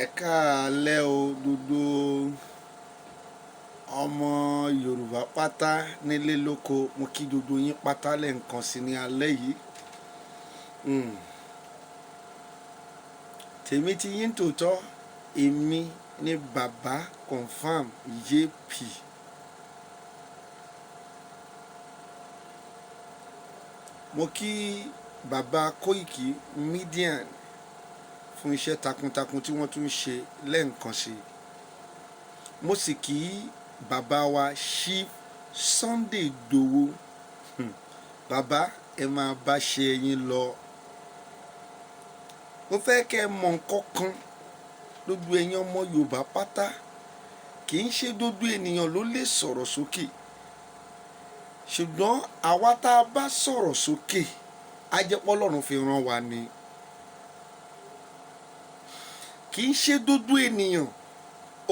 Ẹ káalẹ́ o gbogbo ọmọ Yorùbá pátá nílé lóko, mo kí gbogbo yín pátá lẹ́ẹ̀kan sí ní alẹ́ yìí. Tèmi ti yín tòótọ́, èmi ní bàbá confam JP. Mo kí bàbá Koiki Media fún iṣẹ́ takuntakun tí wọ́n tún ń ṣe lẹ́ẹ̀kan sí. Mo sì kí bàbá wa Chief Sunday Igboho. Bàbá ẹ máa bá ṣe yín lọ. Mo fẹ́ kẹ́ ẹ mọ̀ nǹkan kan, gbogbo ẹ̀yin ọmọ Yorùbá pátá, kì í ṣe gbogbo ènìyàn ló lè sọ̀rọ̀ sókè, ṣùgbọ́n àwa tá a bá sọ̀rọ̀ sókè á jẹ́ pé Ọlọ́run fi rán wa ni. Kì í ṣe gbogbo ènìyàn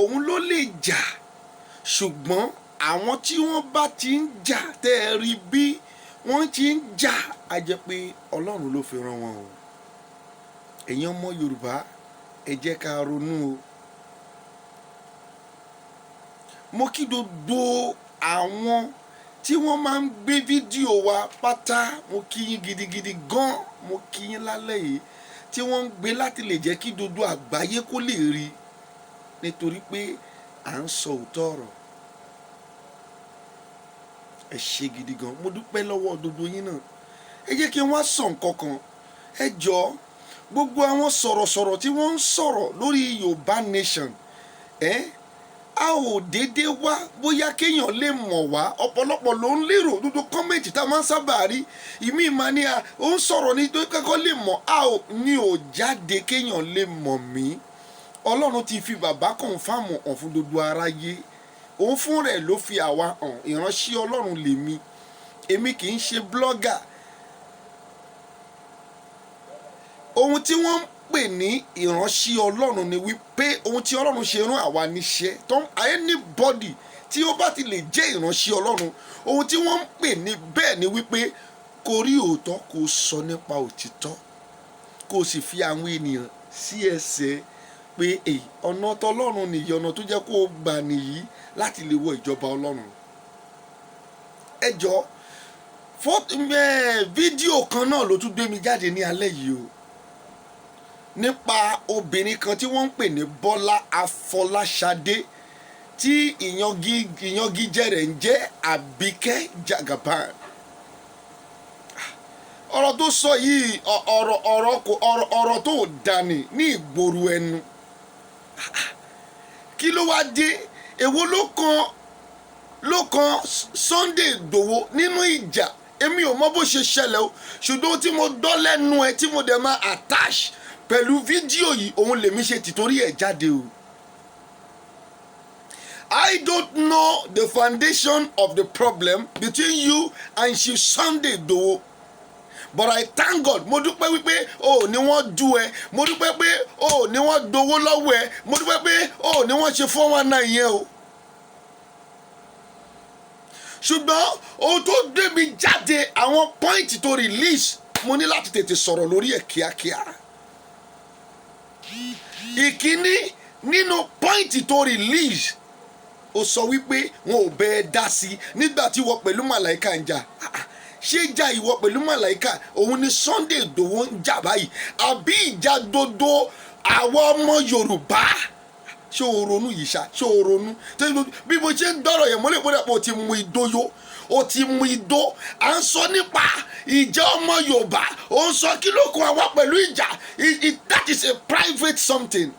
òun ló lè jà, ṣùgbọ́n àwọn tí wọ́n bá ti ń jà tẹ́ ẹ rí bí wọ́n ti ń jà á jẹ́ pé Ọlọ́run ló fi rán wọn o. Ẹ̀yin ọmọ Yorùbá ẹ jẹ́ ká ronú o. Mo kí gbogbo àwọn tí wọ́n máa ń gbé fídíò wa pátá, mo kí yín gidigidi gan, mo kí yín lálẹ́ yìí, tí wọ́n ń gbé láti lè jẹ́ kí gbogbo àgbáyé kó lè rí, nítorí pé à ń sọ òótọ́ ọ̀rọ̀. Ẹ ṣé gidi gan, mo dúpẹ́ lọ́wọ́ gbogbo yín náà. Ẹ jẹ́ kí n wá sọ nǹkan kan. Ẹ jọ̀ọ́, gbogbo àwọn sọ̀rọ̀sọ̀rọ̀ tí wọ́n ń sọ̀rọ̀ lórí Yorùbá Nation, a ò déédéé wá bóyá kéèyàn lè mọ̀ wá. Ọ̀pọ̀lọpọ̀ ló ń lérò, gbogbo kọ́mẹ̀ntì tá a máa ń sábà rí, ìmí ìmọ̀ ni ó ń sọ̀rọ̀ ní tó kẹ́kọ̀ọ́ lè mọ̀, ní ò jáde kéèyàn lè mọ̀ mí. Ọlọ́run ti fi bàbá kọ̀ǹfàmù hàn fún gbogbo aráyé, òun fún rẹ̀ ló fi àwa hàn. Ìránṣẹ́ Ọlọ́run lèmi, èmi kì í ṣe blogger. Ohun tí wọ́n ń pè ní ìránṣẹ́ Ọlọ́run ni wípé ohun tí Ọlọ́run ṣe rán àwa níṣẹ́. Anybody tí ó bá ti lè jẹ́ ìránṣẹ́ Ọlọ́run, ohun tí wọ́n ń pè ní bẹ́ẹ̀ ni wípé kó rí òótọ́, kó sọ nípa òtítọ́, kó sì fi àwọn ènìyàn sí ẹsẹ̀ pé ọ̀nà tọlọ́run nìyí, ọ̀nà tó jẹ́ kó gbà nìyí láti lè wọ ìjọba Ọlọ́run. Ẹ jọ̀ọ́, fídíò kan náà ló tún gbé mi jáde ní alẹ́ yìí o, nípa obìnrin kan tí wọ́n ń pè ní Bọ́lá Afọláṣadé, tí ìyangijẹ rẹ̀ ń jẹ́ Àbíkẹ́ Jagaban. Ọ̀rọ̀ tó sọ yìí ọ̀rọ̀ tó dání ní ìgboro ẹnu. Kí ló wá dé? Èwo ló kan Sunday Igboho nínú ìjà? Èmi ò mọ bó ṣe ṣẹlẹ̀ o, ṣùgbọ́n tí mo gbọ́ lẹ́nu ẹ tí mo dẹ̀ máa attach pẹ̀lú fídíò yìí, òun lèmi ṣe tìtorí ẹ̀ jáde o. I don't know the foundation of the problem between you and Chief Sunday Igboho, but I thank God. Mo dúpẹ́ wípé ní wọ́n jú ẹ, mo dúpẹ́ pé ní wọ́n dowó lọ́wọ́ ẹ, mo dúpẹ́ pé ní wọ́n ṣe 419 yẹn o. Ṣùgbọ́n ohun tó gbé mi jáde, àwọn pọ́ìntì tó release, mo ní láti tètè sọ̀rọ̀ lórí ẹ̀ kíákíá. Ìkíní nínú pọ́ìntì tó release, ó sọ wípé wọn ò bẹ́ẹ̀ dá sí nígbà tí wọ́n pẹ̀lú màláìka ń jà. Ṣé ìjà ìwọ pẹ̀lú màláìka òun ni Sunday Igboho ń jà báyìí, àbí ìjà dodo àwọn ọmọ Yorùbá? Ṣé o ronú yìí ṣá? Ṣé o ronú? Bí mo ṣe ń dọ̀rọ̀ yẹn, mo lè pọ̀ o ti mú idó yó, o ti mú idó. À ń sọ nípa ìjà ọmọ Yorùbá, ó ń sọ kí ló kó àwa pẹ̀lú ìjà. That is a private something.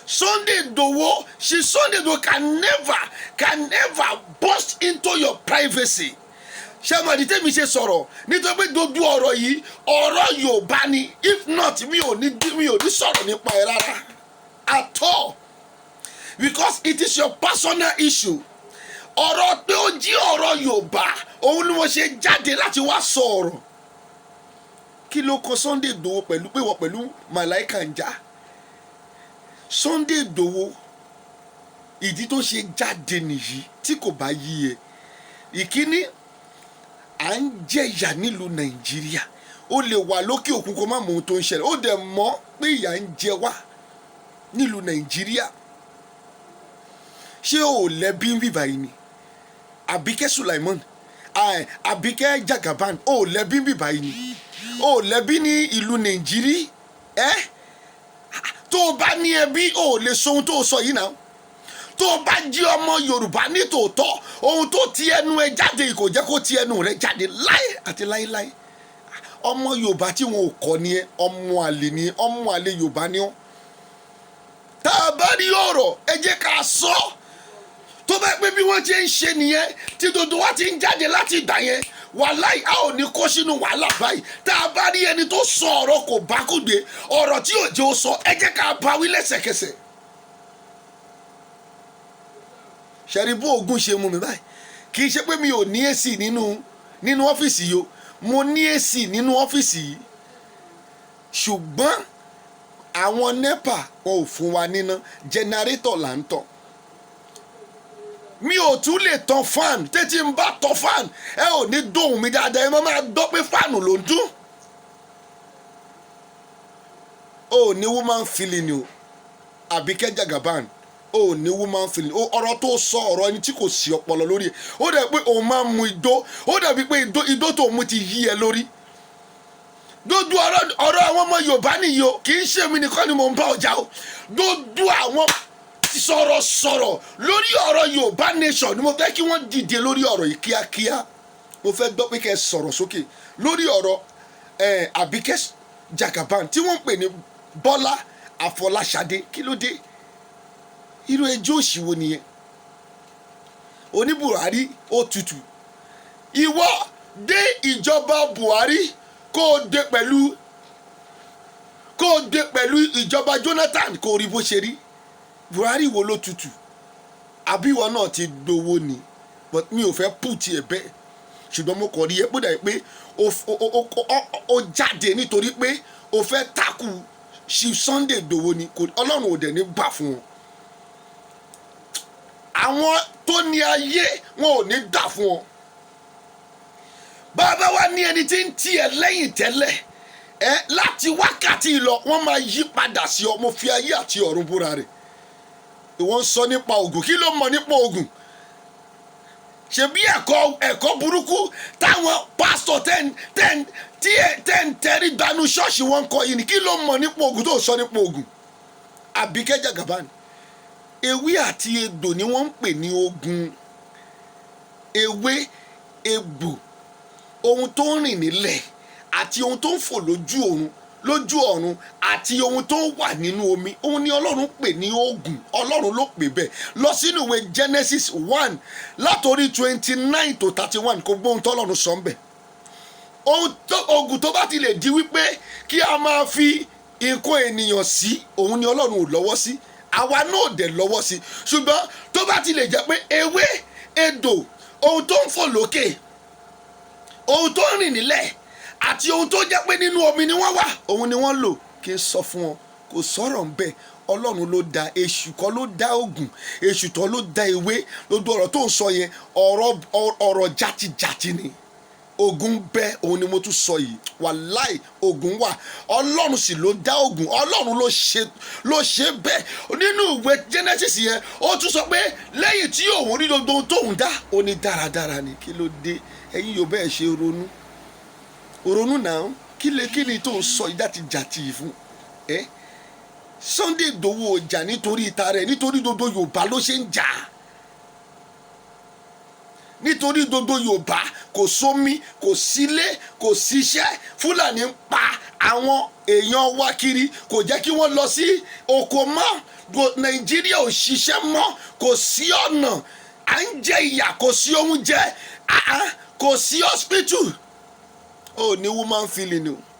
Sunday Igboho can never burst into your privacy. Ṣé mo di tẹ́mi ṣe sọ̀rọ̀? Nítorí pé gbogbo ọ̀rọ̀ yìí ọ̀rọ̀ Yorùbá ni. If not, mi ò ní sọ̀rọ̀ nípa ẹ̀ rárá at all, because it is your personal issue. Ọ̀rọ̀ pé ó jí ọ̀rọ̀ Yorùbá, òun ni mo ṣe jáde láti wá sọ ọ̀rọ̀. Kí ló kọ Sunday Igboho pẹ̀lú pé wọ́n pẹ̀lú màláìka ń jà? Sunday Igboho, ìdí tó ṣe jáde nìyí tí kò bá yí ẹ. Ìkíní, à ń jẹ̀yà nílùú Nàìjíríà, o lè wà lókè òkun kó má mọ ohun tó ń ṣẹlẹ̀ ó dẹ̀ mọ̀ pé ìyà ń jẹ wá nílùú Nàìjíríà. Ṣé o lẹ́bí ń bíbá yìí ni? Àbíkẹ́ Sulaiman, Àbíkẹ́ Jagaban, o lẹ́bí ń bíbá yìí ni? O lẹ́bí ní ìlú Nàìjíríà? Tó o bá ní ẹbí o lè sọ ohun tó o sọ yìí náà. Tó o bá jí ọmọ Yorùbá ní tòótọ́ ohun tó ti ẹnu ẹ jáde kò jẹ́ kó ti ẹnu rẹ jáde láé àti láéláé. Ọmọ Yorùbá tí wọn ò kọ́ ni ẹ, ọmọ àlè ni ẹ, ọmọ àlè Yorùbá ni ọ́. Tá a bá rí ọ̀rọ̀ ẹ jẹ́ ká sọ. Tó bá pé bí wọ́n ti ń ṣe nìyẹn tí dodo wa ti ń jáde láti ìgbà yẹn wàláì a ò ní kó sínú wàhálà báyìí. Tá a bá rí ẹni tó sọ ọ̀rọ̀ kò bá kú dé ọ̀rọ̀ tí òjò sọ ẹ jẹ́ ká bá wí lẹ́sẹ̀kẹsẹ̀. Ṣẹ̀rí bó ogun ṣe mú mi báyìí kì í ṣe pé mi ò ní èsì nínú ọ́fíìsì yìí o mo ní èsì nínú ọ́fíìsì yìí ṣùgbọ́n àwọn NEPA wọn ò fún wa níná jẹnẹrétọ̀ là ń tàn. Mi ò tún lè tan fan tètè ń bá tan fan ẹ ò ní dóhùn mi dáadáa ẹ máa gbọ́ pé fáànù ló ń dún. O ní woman feeling o Àbíkẹ́ Jagaban o ní woman feeling ọ̀rọ̀ tó sọ ọ̀rọ̀ ẹni tí kò sí ọpọlọ lórí ẹ̀ ó dẹ̀ pé òun máa ń mu igbó ó dàbí pé igbó tó mu ti yí ẹ lórí. Dódú ọ̀rọ̀ àwọn ọmọ Yorùbá nìyí o kì í ṣe mi nìkan ni mò ń bá ọjà o dódú àwọn sọ̀rọ̀ lórí ọ̀rọ̀ Yorùbá nation ni mo fẹ́ kí wọ́n dìde lórí ọ̀rọ̀ yìí kíákíá. Mo fẹ́ gbọ́ pé kẹ́ ẹ sọ̀rọ̀ sókè lórí ọ̀rọ̀ Àbíkẹ́ Jagaban tí wọ́n ń pè ní Bọ́lá Àfọláṣadé kí ló dé irú ẹjọ́ òṣìwò nìyẹn. Oní Buhari ó tutù ìwọ dé ìjọba Buhari kó o dé pẹ̀lú ìjọba Jonathan kó o rí bó ṣe rí. Buhari wo ló tutù àbí ìwọ náà ti gbowó ni but mi ò fẹ́ pùtì ẹ̀ bẹ́ẹ̀ ṣùgbọ́n mo kàn rí ẹ pé pé o jáde nítorí pé o fẹ́ takù Chief Sunday Igboho ni Ọlọ́run ò dẹ̀ ní gbà fún wọn. Àwọn tó ní ayé wọn ò ní gbà fún wọn. Bàbá wa ní ẹni tí ń tì ẹ́ lẹ́yìn tẹ́lẹ̀ láti wákàtí lọ wọ́n máa yí padà sí ọ mo fi ayé àti ọ̀run búra rẹ̀. Wọ́n sọ nípa Ògùn kí ló mọ̀ nípa Ògùn ṣebí ẹ̀kọ́ burúkú táwọn pásítọ̀ tẹ́rí gbanú ṣọ́ọ̀ṣì wọn kọ yìí ni kí ló mọ̀ nípa Ògùn tó sọ nípa Ògùn. Àbíkẹ́ Jagaban ewé àti egbò ni wọ́n ń pè ní ogun ewé egbò ohun tó ń rìn nílẹ̀ àti ohun tó ń fò lójú ọ̀run àti ohun tó wà nínú omi òun ni Ọlọ́run pè ní ogun Ọlọ́run ló pè bẹ́ẹ̀ lọ sínú ìwé Genesis 1 látòrí 29 to 31 kò gbóhun tọ́lọ́run sọ ń bẹ̀. Ogun tó bá ti lè di wípé kí a máa fi nǹkan ènìyàn sí òun ni Ọlọ́run ò lọ́wọ́ sí àwa náà dẹ̀ lọ́wọ́ sí ṣùgbọ́n tó bá ti lè jẹ́ pé ewé egbò ohun tó ń fò lókè ohun tó ń rìn nílẹ̀ àti ohun tó jẹ́ pé nínú omi ni wọ́n wà òun ni wọ́n lò kí n sọ fún wọn kò sọ̀rọ̀ ń bẹ̀ Ọlọ́run ló dá èṣù kọ́ ló dá Ògùn èṣù tó ló dá ewé lójú ọ̀rọ̀ tó ń sọ yẹn ọ̀rọ̀ játijàti ni Ògùn bẹ́ òun ni mo tún sọ yìí wàláì Ògùn wà Ọlọ́run sì ló dá Ògùn Ọlọ́run ló ṣe bẹ́ẹ̀ nínú ìwé Genesis yẹn ó tún sọ pé lẹ́yìn tí òun rí gbogbo ohun tóun dá ó ní dáradára ni kí ló dé ẹ̀yin yóò bẹ́ẹ̀ ṣe ronú náà kí ni tó ń sọ ìdátijàti yìí fún Sunday Igboho ọjà nítorí ìta rẹ̀ nítorí gbogbo Yorùbá ló ṣe ń jà nítorí gbogbo Yorùbá kò sómi kò sílé kò síṣẹ́ Fúlàní ń pa àwọn èèyàn wa kiri kò jẹ́ kí wọ́n lọ sí oko mọ́ Nàìjíríà ò ṣiṣẹ́ mọ́ kò sí ọ̀nà à ń jẹ ìyà kò sí oúnjẹ kò sí hospital ó ní woman feeling o.